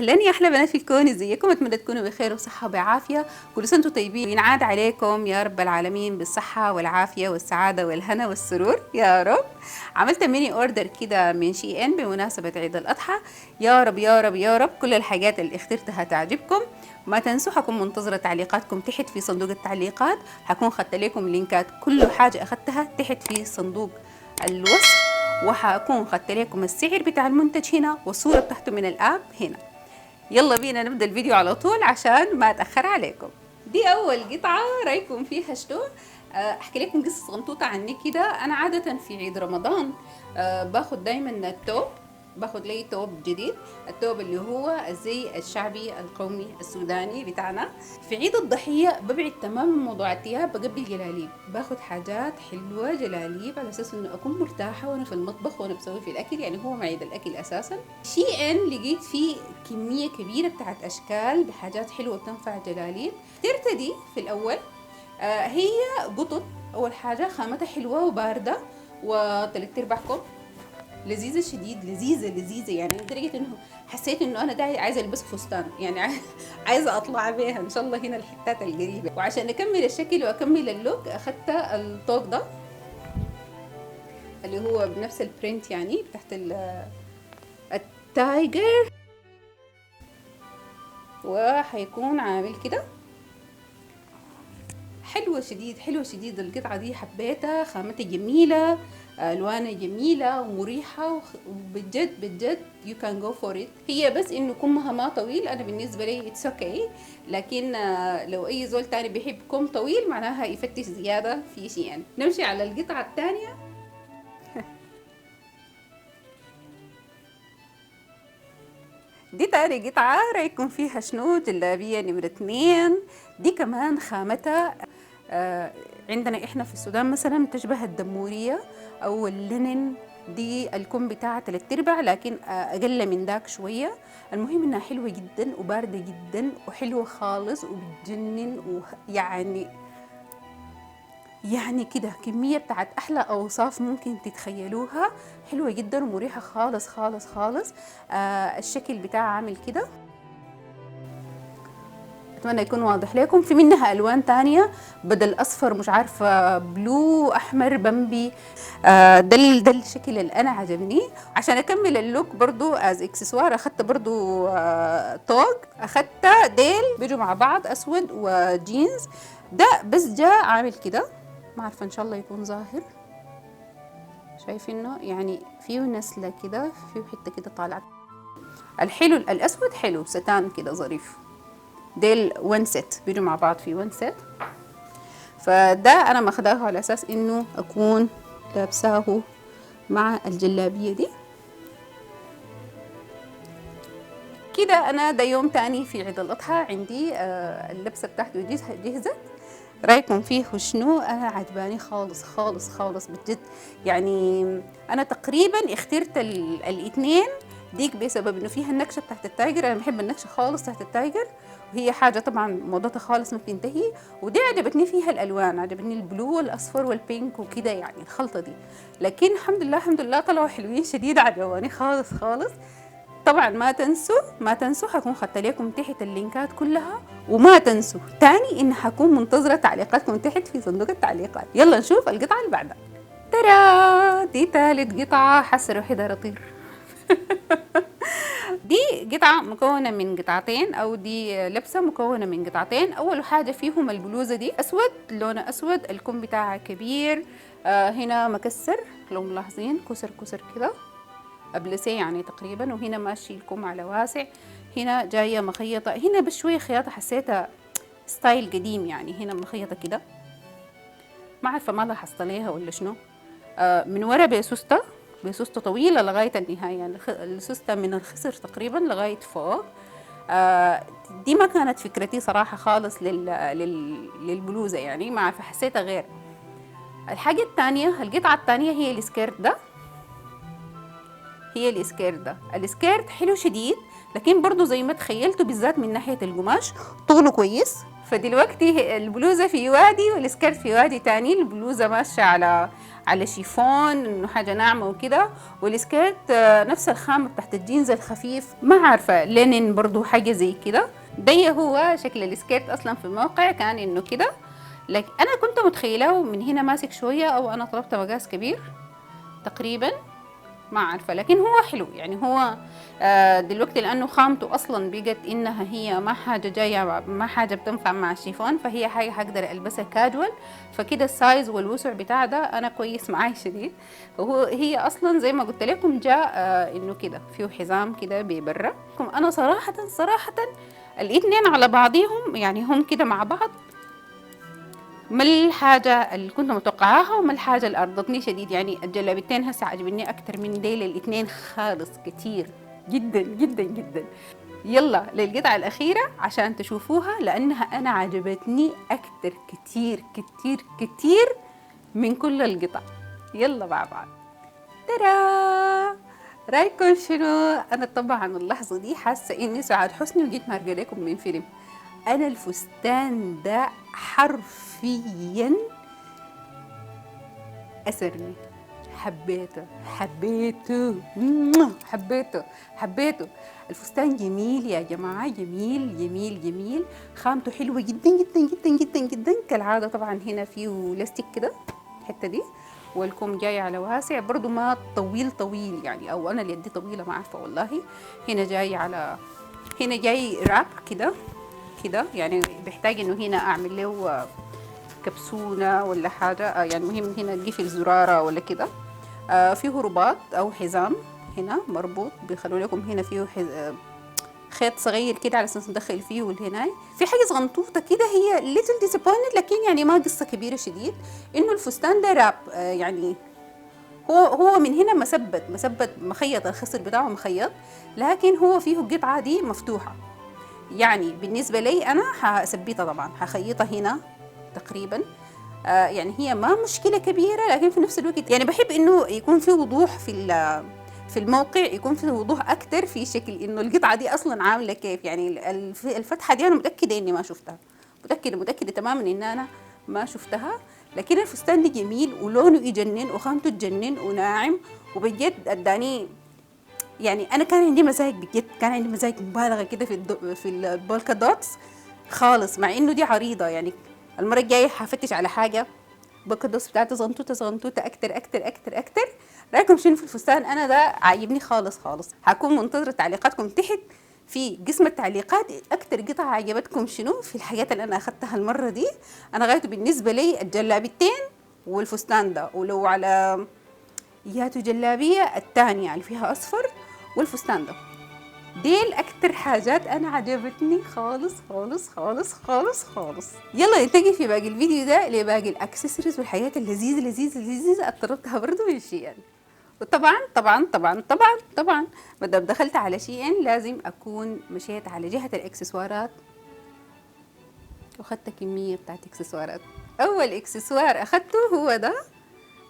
اهلا يا احلى بنات في الكون، ازيكم؟ اتمنى تكونوا بخير وصحه وبعافيه. كل سنه وانتم طيبين، ينعاد عليكم يا رب العالمين بالصحه والعافيه والسعاده والهنا والسرور يا رب. عملت ميني اوردر كده من شي ان بمناسبه عيد الاضحى. يا رب يا رب يا رب كل الحاجات اللي اخترتها تعجبكم. ما تنسوا، حكون منتظره تعليقاتكم تحت في صندوق التعليقات. حكون خدت لكم لينكات كل حاجه اخدتها تحت في صندوق الوصف، وحاكون خدت لكم السعر بتاع المنتج هنا والصورة بتاعته من الآب هنا. يلا بينا نبدأ الفيديو على طول عشان ما أتأخر عليكم. دي أول قطعة رأيكم فيها شنو؟ أحكي لكم قصة صغنطوطة عني كده. أنا عادة في عيد رمضان باخد دايما التوب، باخد لي توب جديد، التوب اللي هو الزي الشعبي القومي السوداني بتاعنا. في عيد الضحية ببعد تماما موضوع الثياب، بقبل جلاليب، باخد حاجات حلوة جلاليب على اساس انه اكون مرتاحة وانا في المطبخ وانا بسوي في الاكل، يعني هو معيد الاكل اساسا. شي ان لقيت فيه كمية كبيرة بتاعت اشكال بحاجات حلوة بتنفع جلاليب. ترتدي في الاول هي قطط. اول حاجة خامتها حلوة وباردة وتلت ارباعكم لذيذه شديد، لذيذه يعني لدرجه انه حسيت انه انا داعي عايزه البس فستان، يعني عايزه اطلع بيها ان شاء الله هنا الحتات القريبه. وعشان اكمل الشكل واكمل اللوك اخدت الطوق ده اللي هو بنفس البرنت، يعني تحت التايجر، وحيكون عامل كده. حلوة شديد القطعة دي، حبيتها، خامتها جميلة، الوانها جميله ومريحه، وبجد you can go for it. هي بس انه كمها ما طويل، انا بالنسبه لي اتس اوكي، لكن لو اي زول تاني بيحب كم طويل معناها يفتش زياده في شيء. يعني نمشي على القطعه الثانيه. دي تاني قطعه رايكم فيها شنو؟ جلابيه نمره 2. دي كمان خامتها عندنا احنا في السودان مثلا تشبه الدمورية او اللينن. دي الكم بتاعها 3/4 لكن اقل من داك شوية. المهم انها حلوة جدا وباردة جدا وحلوة خالص وبتجنن، يعني كده كمية بتاعت احلى اوصاف ممكن تتخيلوها. حلوة جدا ومريحة خالص خالص خالص. الشكل بتاعها عامل كده، اتمنى يكون واضح لكم. في منها الوان تانية بدل اصفر، مش عارفه، بلو، احمر، بمبي. ده الشكل اللي انا عجبني. عشان اكمل اللوك برضو از اكسسوار اخدت برضو طوق، اخدت ديل بيجوا مع بعض اسود وجينز. ده بس جاء عامل كده، ما عارفه ان شاء الله يكون ظاهر، شايفينه؟ يعني فيه نسله كده، فيه حته كده طالعه. الحلو الاسود حلو، ستان كده ظريف. ديل وان سيت، بيجوا مع بعض في وان سيت. فده انا ماخداه على اساس انه اكون لابساه مع الجلابيه دي كده. انا ده يوم تاني في عيد الاضحى، عندي اللبسه بتاعته جهزت. رايكم فيه وشنو؟ انا عجباني خالص خالص خالص بجد. يعني انا تقريبا اخترت الاثنين ديك بسبب انه فيها النكشه بتاعت التايجر. انا بحب النكشه خالص تحت التايجر، وهي حاجه طبعا موضتها خالص ما بتنتهي. ودي عجبتني فيها الالوان، عجبتني البلو والاصفر والبينك وكده، يعني الخلطه دي. لكن الحمد لله طلعوا حلوين شديد، عجبوني خالص خالص. طبعا ما تنسوا حكون خدت لكم تحت اللينكات كلها. وما تنسوا تاني ان حكون منتظره تعليقاتكم تحت في صندوق التعليقات. يلا نشوف القطعه اللي بعدها. ترى دي ثالث قطعه، حاسه روحي دايره اطير. دي قطعة مكونة من قطعتين، أو دي لبسة مكونة من قطعتين. أول حاجة فيهم البلوزة دي أسود، لونها أسود، الكم بتاعها كبير. هنا مكسر لو ملاحظين، كسر كده أبلسيه يعني تقريبا، وهنا ماشي الكم على واسع. هنا جاية مخيطة، هنا بس شوية خياطة حسيتها ستايل قديم، يعني هنا مخيطة كده، ما عارفة ما لاحظت عليها ولا شنو. من ورا بسوستة طويلة لغاية النهاية، يعني السوستة من الخصر تقريبا لغاية فوق. دي ما كانت فكرتي صراحة خالص للبلوزة، يعني ما عارفة حسيتها غير. الحاجة الثانية، القطعة الثانية هي السكيرت ده. السكيرت حلو شديد، لكن برضو زي ما تخيلته بالذات من ناحية القماش طوله فدلوقتي البلوزة في وادي والسكيرت في وادي تاني. البلوزة ماشية على شيفون انه حاجه ناعمه وكده. والسكيرت نفس الخامه بتاعت الجينز الخفيف، ما عارفه لينين برضو حاجه زي كده. ده هو شكل السكيرت اصلا في الموقع كان انه كده، لكن انا كنت متخيله من هنا ماسك شويه، او انا طلبت مقاس كبير تقريبا، ما عارفه. لكن هو حلو يعني. هو دلوقتي لانه خامته اصلا بقت انها هي ما حاجه جايه، ما حاجه بتنفع مع الشيفون، فهي حاجه حقدر البسها كاجوال. فكده السايز والوسع بتاع ده انا كويس معاي شديد. هي اصلا زي ما قلت لكم جاء انه كده فيه حزام كده ببرة. انا صراحه الاثنين على بعضهم يعني هم كده مع بعض، ما الحاجة اللي كنت متوقعاها وما الحاجة اللي أرضتني شديد. يعني الجلابيتين هسه عجبني أكتر من ديل الاثنين خالص كتير جدا جدا جدا. يلا للقطعة الأخيرة عشان تشوفوها، لأنها أنا عجبتني أكتر كتير كتير كتير من كل القطع. يلا مع بعض. ترى رايكم شنو؟ أنا طبعا اللحظة دي حاسة إني سعاد حسني وجيت مارقة لكم من فيلم. أنا الفستان ده حرفيا أسرني، حبيته حبيته حبيته حبيته. الفستان جميل يا جماعة، جميل جميل جميل، خامته حلوة جدا جدا جدا جدا جدا كالعادة. طبعا هنا فيه لاستيك كده الحتة دي، والكم جاي على واسع برضو، ما طويل طويل يعني، أو أنا اللي يدي طويلة ما عارفة والله. هنا جاي على، هنا جاي راب كده كده، يعني بيحتاج انه هنا اعمل له كبسونه ولا حاجه، يعني مهم هنا نقفل زراره ولا كده. فيه رباط او حزام هنا مربوط، بيخلوا لكم هنا فيه خيط صغير كده على اساس ندخل فيه. والهناي في حاجه صغنطوطه كده، هي ليتل ديسابوينتد، لكن يعني ما قصه كبيره شديد. انه الفستان ده راب، يعني هو من هنا مثبت مخيط، الخصر بتاعه مخيط، لكن هو فيه القطعه دي مفتوحه. يعني بالنسبة لي أنا هثبتها طبعا، هخيطها هنا تقريبا. يعني هي ما مشكلة كبيرة، لكن في نفس الوقت يعني بحب إنه يكون في وضوح في الموقع، يكون في وضوح أكتر في شكل إنه القطعة دي أصلا عاملة كيف. يعني الفتحة دي أنا متأكدة إني ما شفتها، متأكدة تماما إن أنا ما شفتها. لكن الفستان دي جميل ولونه يجنن وخامته تجنن وناعم، وبجد اداني يعني. انا كان عندي مزاج بجد، كان عندي مزاج مبالغه كده في البولكا دوتس خالص، مع انه دي عريضه. يعني المره الجايه هفتش على حاجه بولكا دوتس بتاعتي زنطوطه زنطوطه اكتر اكتر اكتر اكتر. رايكم شنو في الفستان؟ انا ده عاجبني خالص خالص. هكون منتظره تعليقاتكم تحت في قسم التعليقات. اكتر قطعه عجبتكم شنو في الحاجات اللي انا اخذتها المره دي؟ انا غايته بالنسبه لي الجلابيتين والفستان ده، ولو على ياتو جلابيه الثانيه اللي فيها اصفر والفستان ده، ديل اكتر حاجات انا عجبتني خالص خالص خالص خالص خالص. يلا نلتقي في باقي الفيديو ده لباقي الاكسسوارز والحاجات اللذيذه لذيذه لذيذه اضطربتها برضو من شيئا. وطبعا طبعا طبعا طبعا طبعا ما دام دخلت على شيئا لازم اكون مشيت على جهه الاكسسوارات واخدت كميه بتاعت اكسسوارات. اول اكسسوار اخدته هو ده،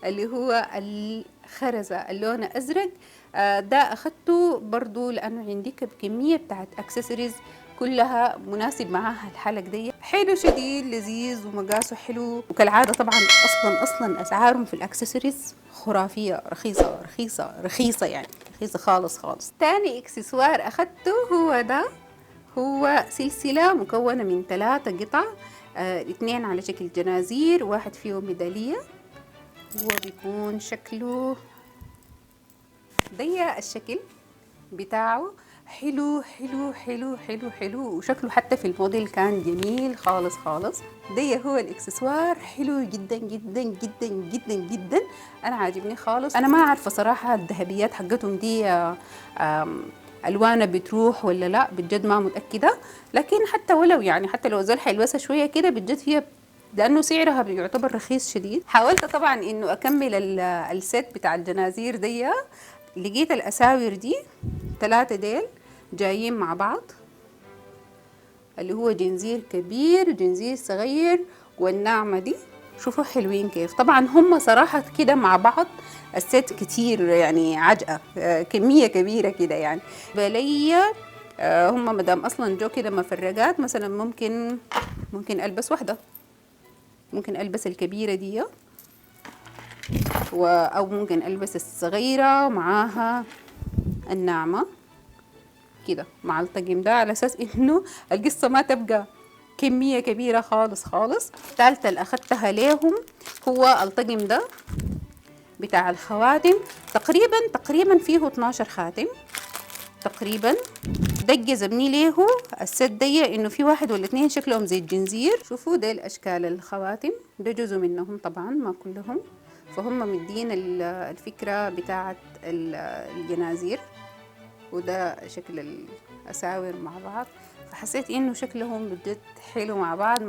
اللي هو الخرزة اللون أزرق. ده أخدته برضو لأنه عندي كمية بتاعت أكسسوارز كلها مناسب معاها الحلقة دي. حلو شديد لذيذ ومقاسه حلو، وكالعادة طبعا أصلا أسعارهم في الأكسسوارز خرافية، رخيصة رخيصة رخيصة، يعني رخيصة خالص خالص. تاني إكسسوار أخدته هو ده، هو سلسلة مكونة من 3 قطع، 2 على شكل جنازير، واحد فيهم ميدالية. هو بيكون شكله ضيق، الشكل بتاعه حلو حلو حلو حلو حلو، وشكله حتى في الموديل كان جميل خالص خالص. ده هو الاكسسوار، حلو جدا جدا جدا جدا جدا، انا عاجبني خالص. انا ما عارفه صراحه الذهبيات حقتهم دي الوانها بتروح ولا لا، بجد ما متاكده. لكن حتى ولو يعني حتى لو زول حيلبسها شويه كده بجد هي، لانه سعرها بيعتبر رخيص شديد. حاولت طبعا انه اكمل السيت بتاع الجنازير دي. لقيت الاساور دي 3 ديل جايين مع بعض، اللي هو جنزير كبير جنزير صغير والناعمه دي. شوفوا حلوين كيف. طبعا هم صراحه كده مع بعض السيت كتير يعني عجقه، كميه كبيره كده يعني. بلي هم مدام اصلا جو كده مفرقات، مثلا ممكن البس واحده، ممكن البس الكبيره دي او ممكن البس الصغيرة معاها الناعمة كده مع الطقم ده، على اساس انه القصة ما تبقى كمية كبيرة خالص خالص. الثالثة اللي اخدتها ليهم هو الطقم ده بتاع الخواتم، تقريبا فيه 12 خاتم تقريبا. ده جذبني ليه الست دي انه في واحد ولا اتنين شكلهم زي الجنزير. شوفوا ديل اشكال الخواتم، ده جزء منهم طبعا ما كلهم، فهم مدين الفكرة بتاعت الجنازير، وده شكل الاساور مع بعض. فحسيت انه شكلهم بجد حلو مع بعض،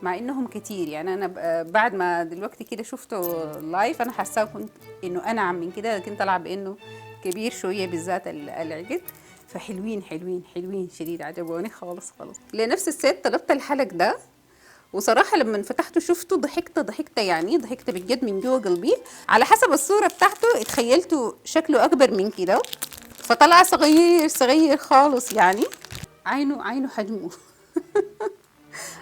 مع انهم كتير يعني. انا بعد ما دلوقتي كده شفته لايف انا حاسه كنت انه انعم من كده، لكن طلع بانه كبير شويه بالذات العقد. فحلوين حلوين حلوين شديد، عجبوني خالص خالص. لنفس الست طلبت الحلق ده، وصراحه لما فتحته شفته ضحكت يعني ضحكت بجد من جوه قلبي. على حسب الصوره بتاعته اتخيلته شكله اكبر من كده، فطلع صغير خالص يعني. عينه حجمه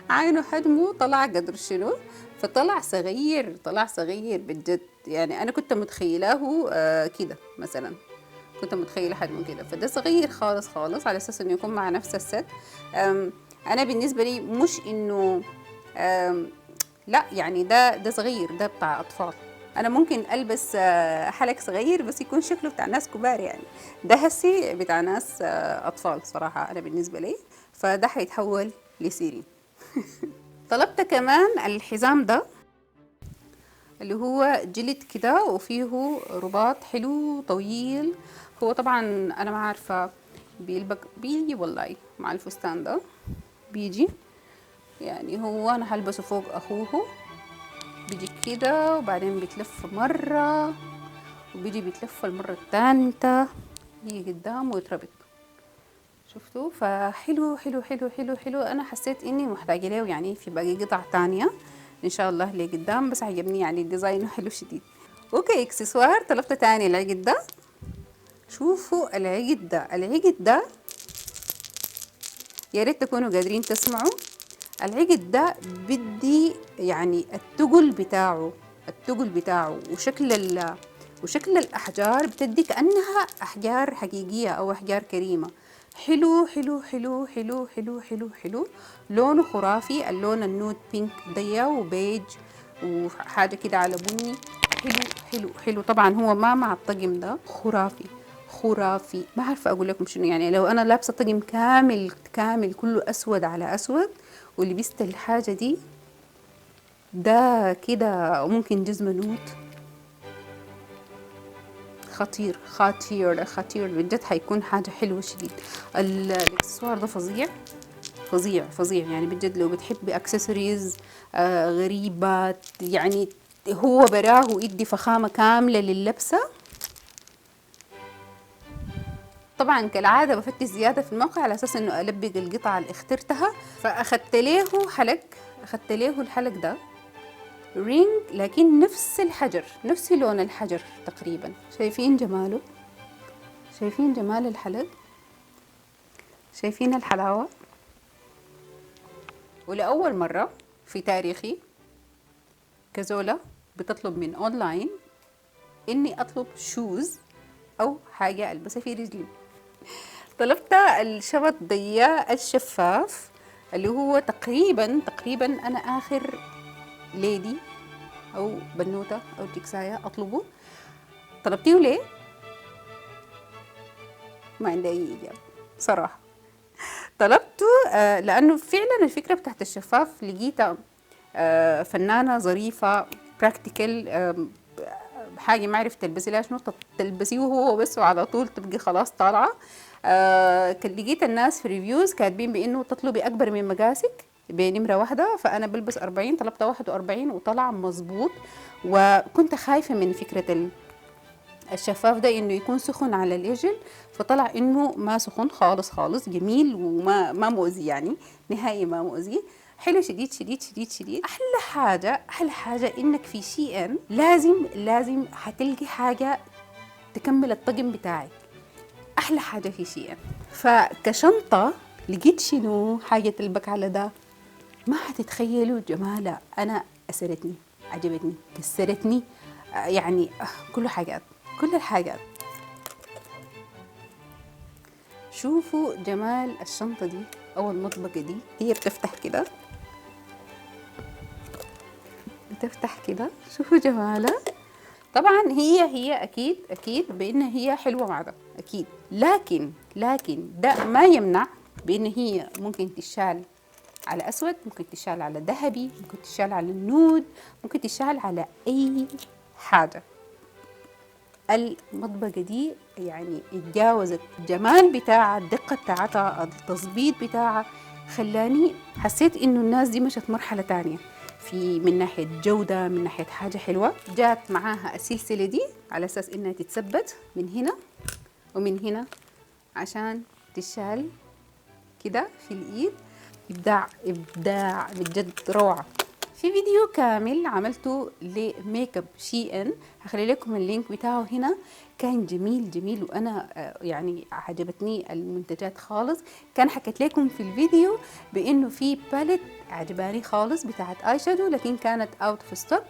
عينه حجمه طلع قدر شنو، فطلع صغير بجد يعني. انا كنت متخيلاه كده مثلا، كنت متخيله حجمه كده، فده صغير خالص خالص على اساس انه يكون مع نفس الست. انا بالنسبه لي مش انه لا يعني ده صغير، ده بتاع اطفال. انا ممكن البس حلق صغير بس يكون شكله بتاع ناس كبار يعني، ده هسي بتاع ناس اطفال صراحه انا بالنسبه لي، فده هيتحول لسيرين. طلبت كمان الحزام ده اللي هو جلد كده وفيه رباط حلو طويل. هو طبعا انا ما عارفه بيجي والله مع الفستان ده، بيجي يعني. هو انا هلبسه فوق اخوه، بيجي كده وبعدين بيتلف مره وبيجي بيتلف المره الثالثه، يجي قدام ويتربط. شفتوا؟ فحلو حلو حلو حلو حلو. انا حسيت اني محتاجه له يعني في باقي قطع تانية ان شاء الله لقدام، بس عجبني يعني ديزاينه حلو شديد. اوكي اكسسوار طلبت تاني العقد ده. شوفوا العقد ده يا ريت تكونوا قادرين تسمعوا. العقد ده بدي يعني التقل بتاعه وشكل الأحجار بتدي كأنها أحجار حقيقية أو أحجار كريمة. حلو حلو حلو حلو حلو حلو حلو. لونه خرافي، اللون النود بينك ضيا وبيج وحاجة كده على بني. حلو حلو حلو. طبعا هو ما مع الطقم ده خرافي ما عارفة أقول لكم شنو يعني. لو أنا لابسة طقم كامل كله أسود على أسود ولبست الحاجة دي، ده كده ممكن جزمة نود. خطير بجد، حيكون حاجة حلوة شديد. الاكسسوار ده فظيع يعني بجد. لو بتحبي اكسسوارز غريبة يعني، هو براه يدي فخامة كاملة لللبسة. طبعا كالعادة بفتش زيادة في الموقع على اساس انه البق القطعة اللي اخترتها. فاخدت له الحلق ده رينج، لكن نفس الحجر، نفس لون الحجر تقريبا. شايفين جماله؟ شايفين جمال الحلق؟ شايفين الحلاوة؟ ولأول مرة في تاريخي كزولة بتطلب من أونلاين إني أطلب شوز أو حاجة ألبسها في رجلي. طلبت الشبط ضيق الشفاف اللي هو تقريبا أنا آخر ليدي أو بنوتة أو تكساية أطلبه. طلبتيه ليه؟ ما عندي أي إجابة صراحة. طلبته لأنه فعلا الفكرة بتاعت الشفاف لقيتها فنانة ظريفة براكتيكال، حاجة ما عرفت تلبسي لها شنو، تلبسيه هو بس وعلى طول تبقي خلاص طالعة. لقيت الناس في ريفيوز كاتبين بأنه تطلبي أكبر من مقاسك بنمرة واحدة، فأنا بلبس 40 طلبت 41 وطلع مظبوط. وكنت خايفة من فكرة الشفاف ده انه يكون سخن على الاجل، فطلع انه ما سخن خالص جميل وما مؤذي يعني نهائي، ما مؤذي. حلو شديد. احلى حاجه انك في شي ان لازم هتلقي حاجه تكمل الطقم بتاعك. احلى حاجه في شي ان. فكشنطه لقيت شنو حاجه تلبك على ده، ما هتتخيلوا جمالها. انا اسرتني، عجبتني، كسرتني. يعني كله حاجات، كل الحاجات. شوفوا جمال الشنطة دي أو المطبقة دي، هي بتفتح كده، بتفتح كده، شوفوا جمالها. طبعا هي اكيد بان هي حلوه مع ده اكيد، لكن ده ما يمنع بان هي ممكن تشال على اسود، ممكن تشال على ذهبي، ممكن تشال على النود، ممكن تشال على اي حاجه. المطبقه دي يعني اتجاوزت الجمال بتاعها، الدقه بتاعتها، التظبيط بتاعها، خلاني حسيت انه الناس دي مشت مرحله تانية في من ناحيه جوده، من ناحيه حاجه حلوه. جات معاها السلسله دي على اساس انها تتثبت من هنا ومن هنا عشان تشال كده في الايد. ابداع بجد، روعه. في فيديو كامل عملته لميك اب شي ان، هخلي لكم اللينك بتاعه هنا، كان جميل وانا يعني عجبتني المنتجات خالص. كان حكيت لكم في الفيديو بانه في باليت عجباني خالص بتاعت اي شادو، لكن كانت اوت اوف ستوك.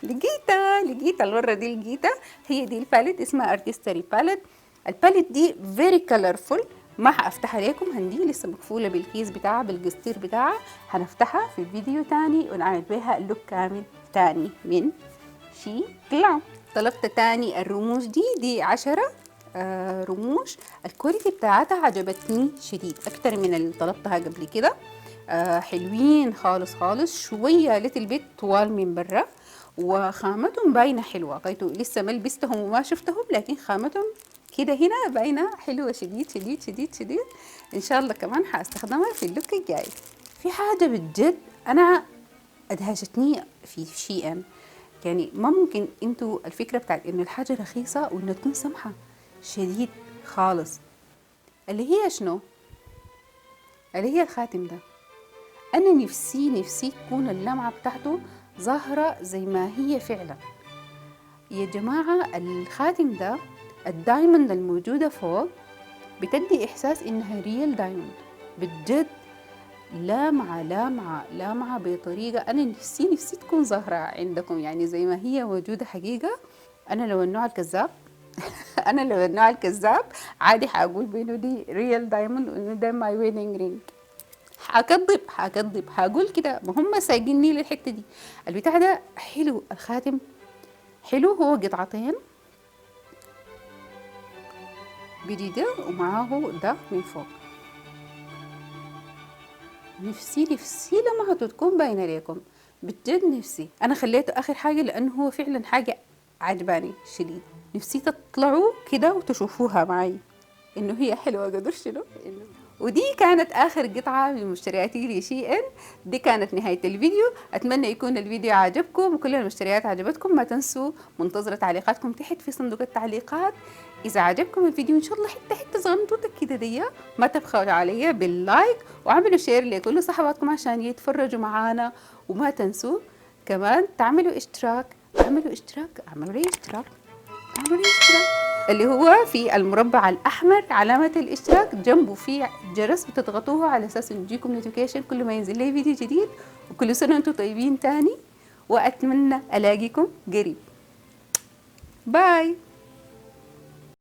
لقيتها المره دي، لقيتها هي دي الباليت، اسمها ارتستري باليت. الباليت دي فيري كلرفول. ما هفتحها لكم، هندي لسه مقفوله بالكيس بتاعها بالقصدير بتاعها، هنفتحها في فيديو تاني ونعمل بيها لوك كامل تاني من شي كلاون. طلبت تاني الرموش دي 10 رموش. الكواليتي بتاعتها عجبتني شديد اكتر من اللي طلبتها قبل كده. حلوين خالص، شويه ليتل بيت طوال من برا، وخامتهم باينه حلوه. قيتوا لسه ما لبستهم وما شفتهم، لكن خامتهم كده هنا باينه حلوه شديد. ان شاء الله كمان حاستخدمها في اللوك الجاي. في حاجه بجد انا ادهشتني في شي ان، يعني ما ممكن انتوا الفكره بتاعت ان الحاجه رخيصه وانها تكون سمحه شديد خالص. اللي هي شنو؟ اللي هي الخاتم ده. انا نفسي تكون اللمعه بتاعته ظاهره زي ما هي فعلا. يا جماعه الخاتم ده الدايموند الموجوده فوق بتدي احساس انها ريال دايموند بجد، لامعه بطريقه. انا نفسي تكون ظاهره عندكم يعني زي ما هي موجوده حقيقه. انا لو النوع الكذاب انا لو النوع الكذاب عادي حاقول بانه دي ريال دايموند وانه ده ماي ويدنج رينج. حكذب هقول كده، ما هم سايقيني للحته دي. البتاع ده حلو، الخاتم حلو، هو قطعتين بيجي ده ومعاه ده من فوق. نفسي لما تكون باينه لكم بجد. نفسي انا خليته اخر حاجه لانه هو فعلا حاجه عجباني شديد. نفسي تطلعوا كده وتشوفوها معي انه هي حلوه قدر شنو. ودي كانت اخر قطعه من مشترياتي لشي ان. دي كانت نهايه الفيديو. اتمنى يكون الفيديو عجبكم وكل المشتريات عجبتكم. ما تنسوا منتظره تعليقاتكم تحت في صندوق التعليقات. اذا عجبكم الفيديو ان شاء الله حته صغنطوطه كده دي، ما تبخلوا عليا باللايك وعملوا شير لكل صحباتكم عشان يتفرجوا معانا. وما تنسوا كمان تعملوا اشتراك. اعملوا لي اشتراك اللي هو في المربع الأحمر علامة الاشتراك، جنبه في جرس بتضغطوه على أساس إنه يجيكم نوتيفيكيشن كل ما ينزل لي فيديو جديد. وكل سنة وأنتم طيبين تاني، وأتمنى ألاقيكم قريب. باي.